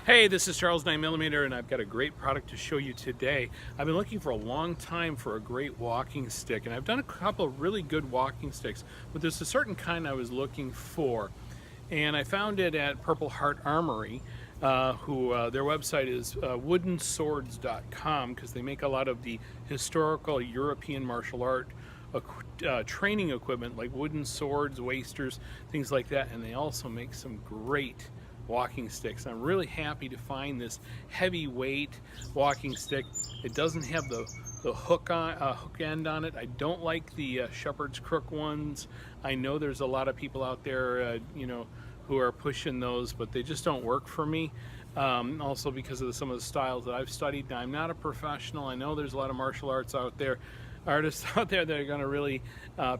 Hey, this is Charles 9mm, and I've got a great product to show you today. I've been looking for a long time for a great walking stick, and I've done a couple of really good walking sticks, but there's a certain kind I was looking for. And I found it at Purple Heart Armory, their website is woodenswords.com, because they make a lot of the historical European martial art training equipment like wooden swords, wasters, things like that, and they also make some great walking sticks. I'm really happy to find this heavyweight walking stick. It doesn't have the hook end on it. I don't like the shepherd's crook ones. I know there's a lot of people out there, who are pushing those, but they just don't work for me. Also because of some of the styles that I've studied. Now, I'm not a professional. I know there's a lot of martial artists out there that are going to really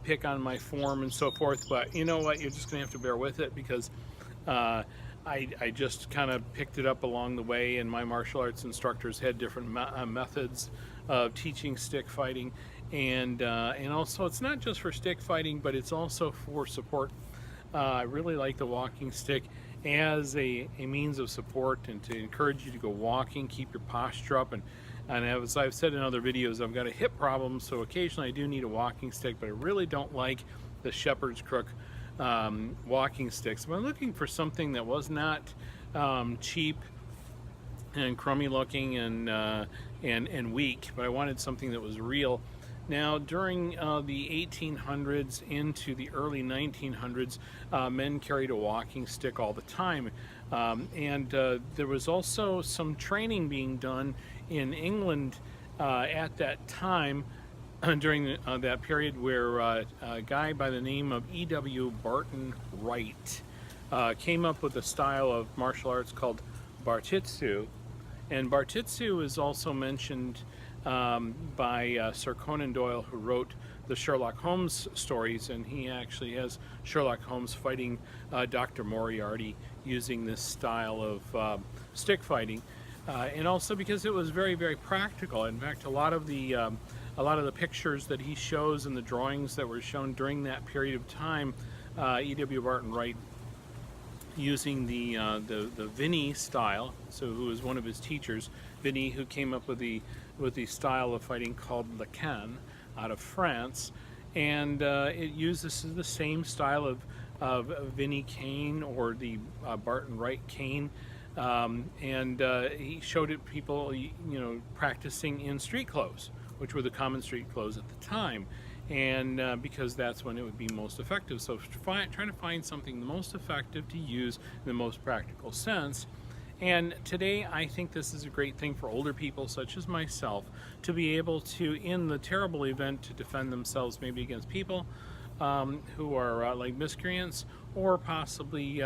pick on my form and so forth, but you know what, you're just going to have to bear with it, because I just kind of picked it up along the way, and my martial arts instructors had different methods of teaching stick fighting, and also it's not just for stick fighting, but it's also for support. I really like the walking stick as a means of support and to encourage you to go walking, keep your posture up, and as I've said in other videos, I've got a hip problem, so occasionally I do need a walking stick, but I really don't like the shepherd's crook walking sticks. But I'm looking for something that was not cheap and crummy looking and weak, but I wanted something that was real. Now, during the 1800s into the early 1900s, men carried a walking stick all the time, and there was also some training being done in England at that time during that period, where a guy by the name of E.W. Barton Wright came up with a style of martial arts called Bartitsu. And Bartitsu is also mentioned by Sir Conan Doyle, who wrote the Sherlock Holmes stories, and he actually has Sherlock Holmes fighting Dr. Moriarty using this style of stick fighting, and also because it was very, very practical. In fact, a lot of the pictures that he shows and the drawings that were shown during that period of time, E.W. Barton Wright using the Vinny style, so who was one of his teachers, Vinny, who came up with the style of fighting called Le Can out of France, and it uses the same style of Vinny cane, or the Barton Wright cane, and he showed it people, practicing in street clothes, which were the common street clothes at the time, and because that's when it would be most effective. So trying to find something the most effective to use in the most practical sense. And today I think this is a great thing for older people such as myself to be able to, in the terrible event, to defend themselves maybe against people who are like miscreants, or possibly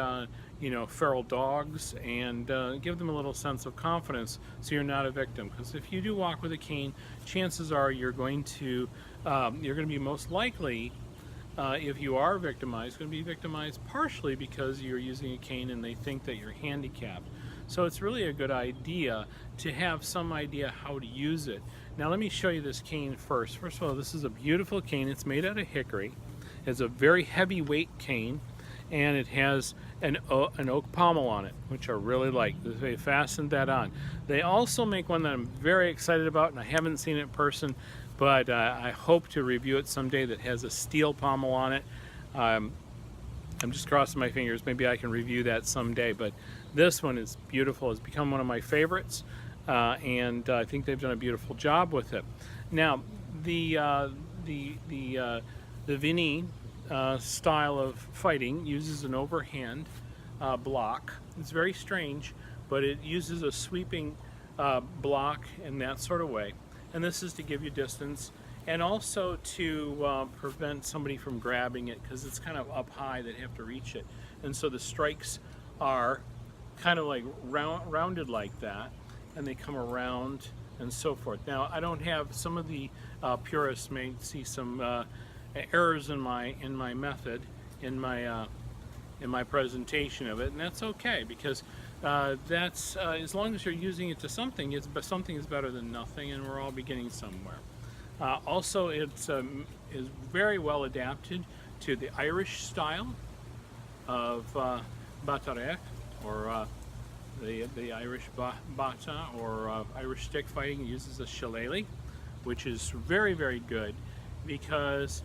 feral dogs, and give them a little sense of confidence so you're not a victim. Because if you do walk with a cane, chances are you're going to be most likely, if you are victimized, going to be victimized partially because you're using a cane and they think that you're handicapped. So it's really a good idea to have some idea how to use it. Now let me show you this cane first. First of all, this is a beautiful cane. It's made out of hickory. It's a very heavyweight cane, and it has an oak pommel on it, which I really like. They fastened that on. They also make one that I'm very excited about, and I haven't seen it in person, but I hope to review it someday, that has a steel pommel on it. I'm just crossing my fingers. Maybe I can review that someday, but this one is beautiful. It's become one of my favorites, and I think they've done a beautiful job with it. Now, the Vinny style of fighting uses an overhand block. It's very strange, but it uses a sweeping block in that sort of way. And this is to give you distance, and also to prevent somebody from grabbing it, because it's kind of up high, they'd have to reach it. And so the strikes are kind of like rounded like that, and they come around and so forth. Now, I don't have, some of the purists may see some errors in my method, in my presentation of it, and that's okay, because that's as long as you're using it to something, something is better than nothing, and we're all beginning somewhere. Also, it's is very well adapted to the Irish style of Batarek, or The Irish bata, or Irish stick fighting, uses a shillelagh, which is very, very good because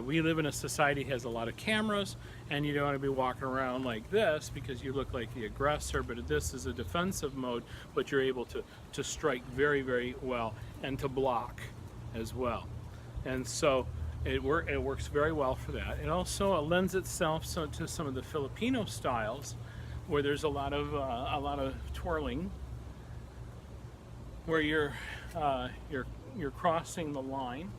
we live in a society that has a lot of cameras, and you don't want to be walking around like this because you look like the aggressor. But this is a defensive mode, but you're able to strike very, very well and to block as well. And so it works very well for that. It also lends itself to some of the Filipino styles, where there's a lot of twirling, where you're crossing the line,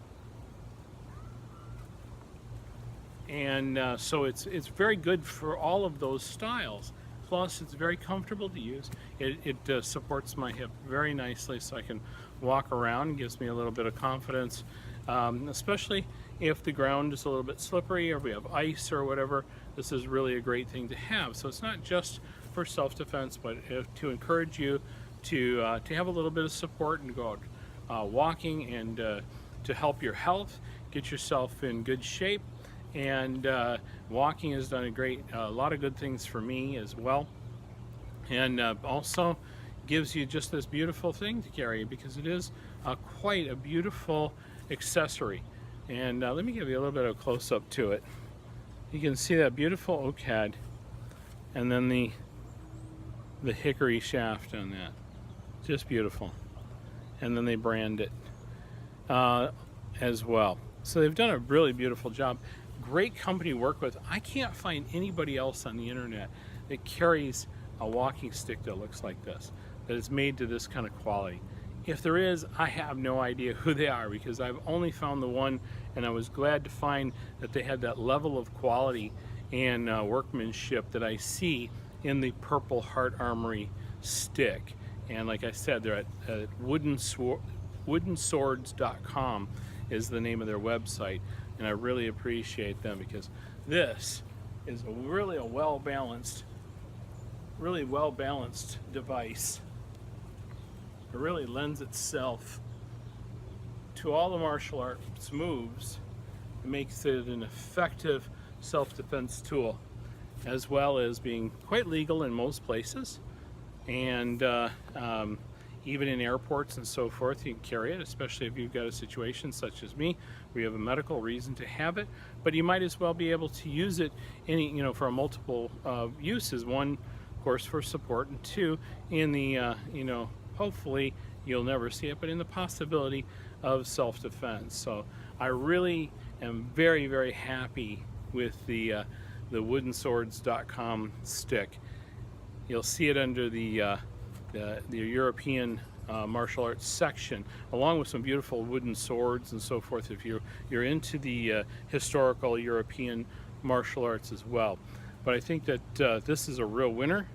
and so it's very good for all of those styles. Plus, it's very comfortable to use. It supports my hip very nicely, so I can walk around. Gives me a little bit of confidence, especially if the ground is a little bit slippery or we have ice or whatever. This is really a great thing to have. So it's not just for self-defense, but to encourage you to have a little bit of support and go out walking, and to help your health, get yourself in good shape. And walking has done a lot of good things for me as well, and also gives you just this beautiful thing to carry, because it is quite a beautiful accessory. And let me give you a little bit of a close-up to it. You can see that beautiful oak head, and then the hickory shaft on that, just beautiful. And then they brand it as well. So they've done a really beautiful job. Great company to work with. I can't find anybody else on the internet that carries a walking stick that looks like this, that is made to this kind of quality. If there is, I have no idea who they are, because I've only found the one, and I was glad to find that they had that level of quality and workmanship that I see in the Purple Heart Armory stick. And like I said, they're at woodenswords.com is the name of their website, and I really appreciate them, because this is really a well-balanced device. It really lends itself to all the martial arts moves. It makes it an effective self-defense tool, as well as being quite legal in most places, and even in airports and so forth, you can carry it, especially if you've got a situation such as me, where you have a medical reason to have it. But you might as well be able to use it for multiple uses. One, of course, for support, and two, in the hopefully you'll never see it, but in the possibility of self-defense. So I really am very, very happy with the woodenswords.com stick. You'll see it under the European martial arts section, along with some beautiful wooden swords and so forth, if you're into the historical European martial arts as well. But I think that this is a real winner.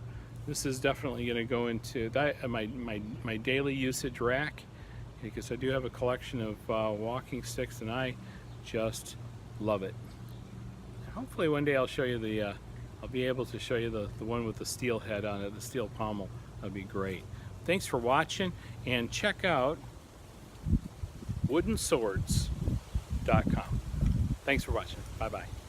This is definitely going to go into my daily usage rack, because I do have a collection of walking sticks, and I just love it. Hopefully one day I'll show you I'll be able to show you the one with the steel head on it, the steel pommel. That'd be great. Thanks for watching, and check out woodenswords.com. Thanks for watching. Bye-bye.